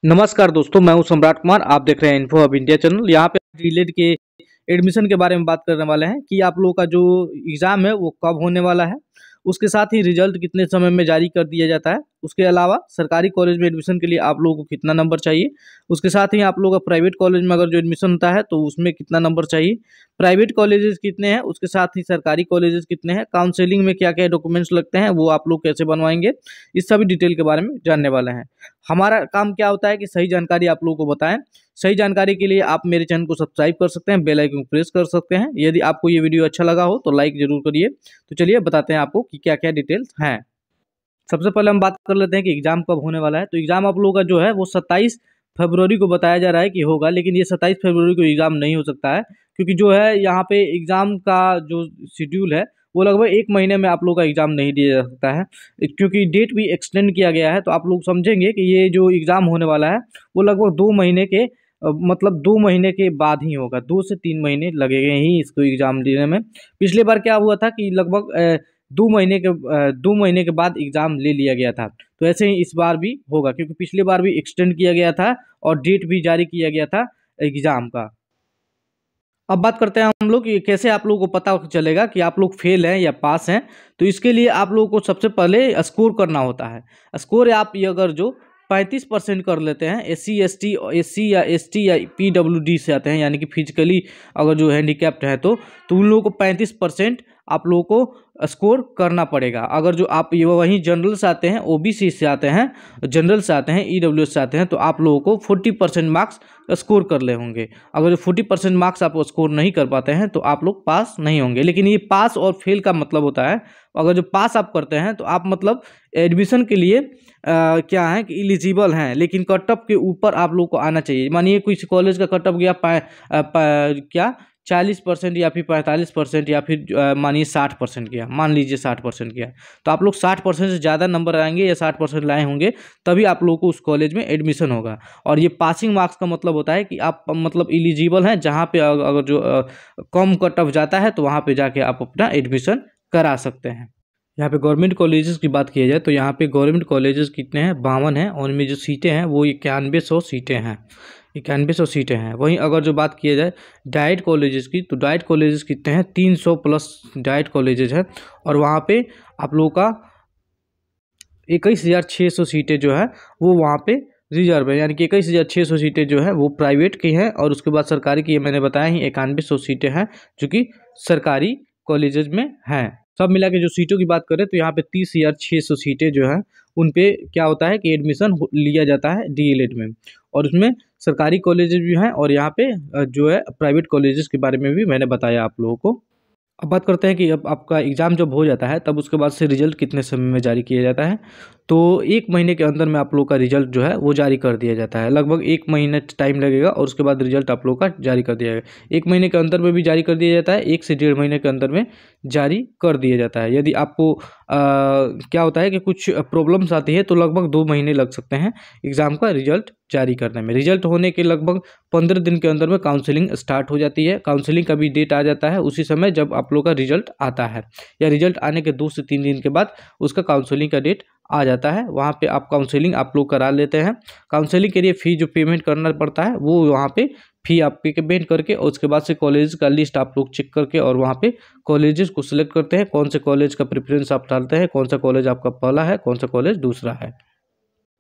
नमस्कार दोस्तों, मैं हूं सम्राट कुमार। आप देख रहे हैं इन्फो अब इंडिया चैनल। यहाँ पे डीएलएड के एडमिशन के बारे में बात करने वाले हैं कि आप लोगों का जो एग्ज़ाम है वो कब होने वाला है, उसके साथ ही रिजल्ट कितने समय में जारी कर दिया जाता है, उसके अलावा सरकारी कॉलेज में एडमिशन के लिए आप लोगों को कितना नंबर चाहिए, उसके साथ ही आप लोगों का प्राइवेट कॉलेज में अगर जो एडमिशन होता है तो उसमें कितना नंबर चाहिए, प्राइवेट कॉलेजेस कितने हैं, उसके साथ ही सरकारी कॉलेजेस कितने हैं, काउंसलिंग में क्या क्या डॉक्यूमेंट्स लगते हैं, वो आप लोग कैसे बनवाएंगे, इस सभी डिटेल के बारे में जानने वाले हैं। हमारा काम क्या होता है कि सही जानकारी आप लोगों को बताएं। सही जानकारी के लिए आप मेरे चैनल को सब्सक्राइब कर सकते हैं, बेल आइकन को प्रेस कर सकते हैं। यदि आपको ये वीडियो अच्छा लगा हो तो लाइक जरूर करिए। तो चलिए बताते हैं आपको कि क्या क्या डिटेल्स हैं। सबसे पहले हम बात कर लेते हैं कि एग्ज़ाम कब होने वाला है। तो एग्ज़ाम आप लोगों का जो है वो 27 फरवरी को बताया जा रहा है कि होगा, लेकिन ये 27 फरवरी को एग्ज़ाम नहीं हो सकता है, क्योंकि जो है यहाँ पे एग्ज़ाम का जो शेड्यूल है वो लगभग 1 महीने में आप लोगों का एग्ज़ाम नहीं दिया जा सकता है, क्योंकि डेट भी एक्सटेंड किया गया है। तो आप लोग समझेंगे कि ये जो एग्ज़ाम होने वाला है वो लगभग 2 महीने के मतलब 2 महीने के बाद ही होगा। 2 से 3 महीने लगेंगे ही इसको एग्ज़ाम देने में। पिछली बार क्या हुआ था कि लगभग 2 महीने के बाद एग्ज़ाम ले लिया गया था। तो ऐसे ही इस बार भी होगा, क्योंकि पिछली बार भी एक्सटेंड किया गया था और डेट भी जारी किया गया था एग्ज़ाम का। अब बात करते हैं हम लोग कि कैसे आप लोगों को पता चलेगा कि आप लोग फेल हैं या पास हैं। तो इसके लिए आप लोगों को सबसे पहले स्कोर करना होता है। स्कोर आप ये अगर जो 35% कर लेते हैं, एससी या एसटी या पीडब्ल्यूडी से आते हैं, यानी कि फिजिकली अगर जो हैंडीकैप्ड है तो उन लोगों को 35% आप लोगों को स्कोर करना पड़ेगा। अगर जो आप ये वहीं जनरल से आते हैं, ओबीसी से आते हैं, जनरल से आते हैं, ईडब्ल्यूएस से आते हैं, तो आप लोगों को 40% मार्क्स स्कोर कर ले होंगे। अगर जो 40% मार्क्स आप स्कोर नहीं कर पाते हैं तो आप लोग पास नहीं होंगे। लेकिन ये पास और फेल का मतलब होता है, अगर जो पास आप करते हैं तो आप मतलब एडमिशन के लिए क्या है कि एलिजिबल हैं, लेकिन कट ऑफ के ऊपर आप लोग को आना चाहिए। मानिए किसी कॉलेज का कट ऑफ गया क्या 40% या फिर 45% या फिर मानिए 60% गया, मान लीजिए 60% गया, तो आप लोग 60% से ज़्यादा नंबर आएंगे या 60% लाए होंगे तभी आप लोगों को उस कॉलेज में एडमिशन होगा। और ये पासिंग मार्क्स का मतलब होता है कि आप मतलब एलिजिबल हैं, जहाँ पे अगर जो कम कट ऑफ जाता है तो वहाँ पे जाके आप अपना एडमिशन करा सकते हैं। यहाँ पे गवर्नमेंट कॉलेजेस की बात की जाए तो यहाँ पे गवर्नमेंट कॉलेजेस कितने हैं, 52 हैं, और इनमें जो सीटें हैं वो 9100 सीटें हैं, 9100 सीटें हैं। वहीं अगर जो बात किया जाए डाइट कॉलेजेस की, तो डाइट कॉलेजेस कितने हैं, 300 प्लस डाइट कॉलेजेस हैं, और वहाँ पे आप लोगों का 21,600 सीटें जो है वो वहाँ पे रिजर्व है, यानी कि 21,600 सीटें जो है वो प्राइवेट की हैं, और उसके बाद सरकारी की मैंने बताया ही 9100 सीटें हैं जो कि सरकारी कॉलेजेस में हैं। सब मिला के जो सीटों की बात करें तो यहाँ पे 30,600 सीटें जो हैं उन पे क्या होता है कि एडमिशन लिया जाता है डीएलएड में, और उसमें सरकारी कॉलेजेस भी हैं, और यहाँ पे जो है प्राइवेट कॉलेजेस के बारे में भी मैंने बताया आप लोगों को। अब बात करते हैं कि अब आपका एग्ज़ाम जब हो जाता है तब उसके बाद से रिजल्ट कितने समय में जारी किया जाता है। तो 1 महीने के अंदर में आप लोग का रिजल्ट जो है वो जारी कर दिया जाता है। लगभग 1 महीने टाइम लगेगा और उसके बाद रिजल्ट आप लोग का जारी कर दिया जाएगा। 1 महीने के अंदर में भी जारी कर दिया जाता है, 1 से 1.5 महीने के अंदर में जारी कर दिया जाता है। यदि आपको क्या होता है कि कुछ प्रॉब्लम्स आती है तो लगभग 2 महीने लग सकते हैं एग्ज़ाम का रिजल्ट जारी करने में। रिजल्ट होने के लगभग 15 दिन के अंदर में काउंसलिंग स्टार्ट हो जाती है। काउंसलिंग का भी डेट आ जाता है उसी समय जब आप लोग का रिजल्ट आता है, या रिजल्ट आने के 2 से 3 दिन के बाद उसका काउंसलिंग का डेट आ जाता है। वहाँ पे आप काउंसलिंग आप लोग करा लेते हैं। काउंसलिंग के लिए फ़ी जो पेमेंट करना पड़ता है वो वहाँ पे फ़ी आप पेमेंट करके, और उसके बाद से कॉलेज का लिस्ट आप लोग चेक करके और वहाँ पे कॉलेजेस को सिलेक्ट करते हैं, कौन से कॉलेज का प्रेफरेंस आप डालते हैं, कौन सा कॉलेज आपका पहला है, कौन सा कॉलेज दूसरा है।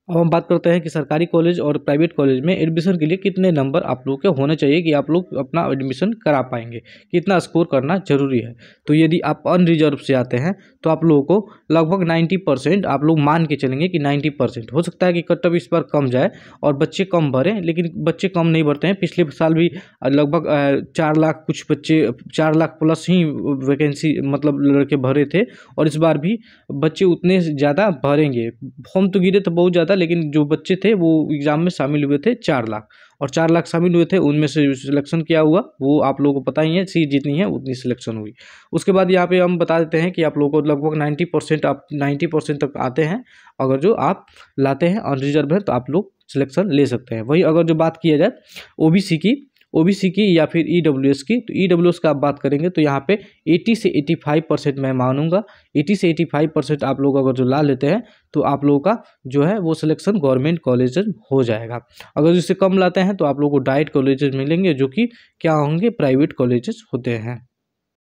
अब हम बात करते हैं कि सरकारी कॉलेज और प्राइवेट कॉलेज में एडमिशन के लिए कितने नंबर आप लोग के होने चाहिए कि आप लोग अपना एडमिशन करा पाएंगे, कितना स्कोर करना जरूरी है। तो यदि आप अनरिजर्व से आते हैं तो आप लोगों को लगभग 90% आप लोग मान के चलेंगे कि 90%। हो सकता है कि कट ऑफ इस बार कम जाए और बच्चे कम भरें, लेकिन बच्चे कम नहीं भरते हैं। पिछले साल भी लगभग 4 लाख कुछ बच्चे, 4 लाख प्लस ही वैकेंसी मतलब लड़के भरे थे, और इस बार भी बच्चे उतने ज़्यादा भरेंगे। फॉर्म तो गिरे तो बहुत ज़्यादा, लेकिन जो बच्चे थे वो एग्ज़ाम में शामिल हुए थे 4 लाख, और 4 लाख शामिल हुए थे, उनमें से सिलेक्शन क्या हुआ वो आप लोगों को पता ही है। सीट जितनी है उतनी सिलेक्शन हुई। उसके बाद यहाँ पे हम बता देते हैं कि आप लोगों को लगभग 90% आप 90% तक आते हैं। अगर जो आप लाते हैं अनरिजर्व है तो आप लोग सिलेक्शन ले सकते हैं। वही अगर जो बात किया जाए ओबीसी की, ओबीसी की या फिर ईडब्ल्यूएस की। तो ईडब्ल्यूएस का आप बात करेंगे तो यहाँ पे 80 से 85% मैं मानूंगा, 80 से 85% आप लोग अगर जो ला लेते हैं तो आप लोगों का जो है वो सिलेक्शन गवर्नमेंट कॉलेज हो जाएगा। अगर इससे कम लाते हैं तो आप लोगों को डाइट कॉलेजेस मिलेंगे जो कि क्या होंगे, प्राइवेट कॉलेजेस होते हैं।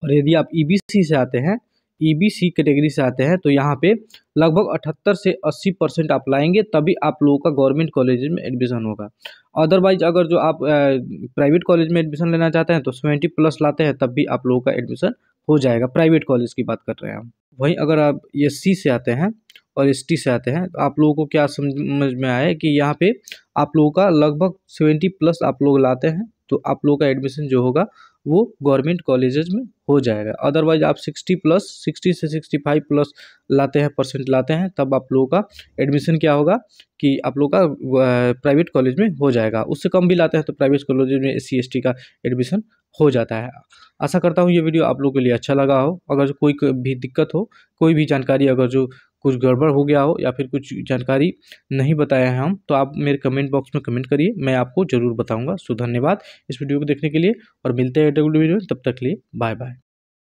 और यदि आप ईबीसी से आते हैं, ईबीसी कैटेगरी से आते हैं तो यहाँ पे लगभग 78 से 80% आप लाएंगे तभी आप लोगों का गवर्नमेंट कॉलेज में एडमिशन होगा। अदरवाइज अगर जो आप प्राइवेट कॉलेज में एडमिशन लेना चाहते हैं तो 70+ लाते हैं तब भी आप लोगों का एडमिशन हो जाएगा। प्राइवेट कॉलेज की बात कर रहे हैं हम। वहीं अगर आप एससी से आते हैं और एसटी से आते हैं तो आप लोगों को क्या समझ में आया कि यहाँ पे आप लोगों का लगभग 70+ आप लोग लाते हैं तो आप लोगों का एडमिशन जो होगा वो गवर्नमेंट कॉलेजेस में हो जाएगा। अदरवाइज आप 60 से 65+ लाते हैं, परसेंट लाते हैं, तब आप लोगों का एडमिशन क्या होगा कि आप लोगों का प्राइवेट कॉलेज में हो जाएगा। उससे कम भी लाते हैं तो प्राइवेट कॉलेज में SC ST का एडमिशन हो जाता है। आशा करता हूँ ये वीडियो आप लोगों के लिए अच्छा लगा हो। अगर कोई भी दिक्कत हो, कोई भी जानकारी अगर जो कुछ गड़बड़ हो गया हो या फिर कुछ जानकारी नहीं बताया है हम, तो आप मेरे कमेंट बॉक्स में कमेंट करिए, मैं आपको ज़रूर बताऊंगा। सो धन्यवाद इस वीडियो को देखने के लिए और मिलते हैं अगले वीडियो में। तब तक के लिए बाय बाय।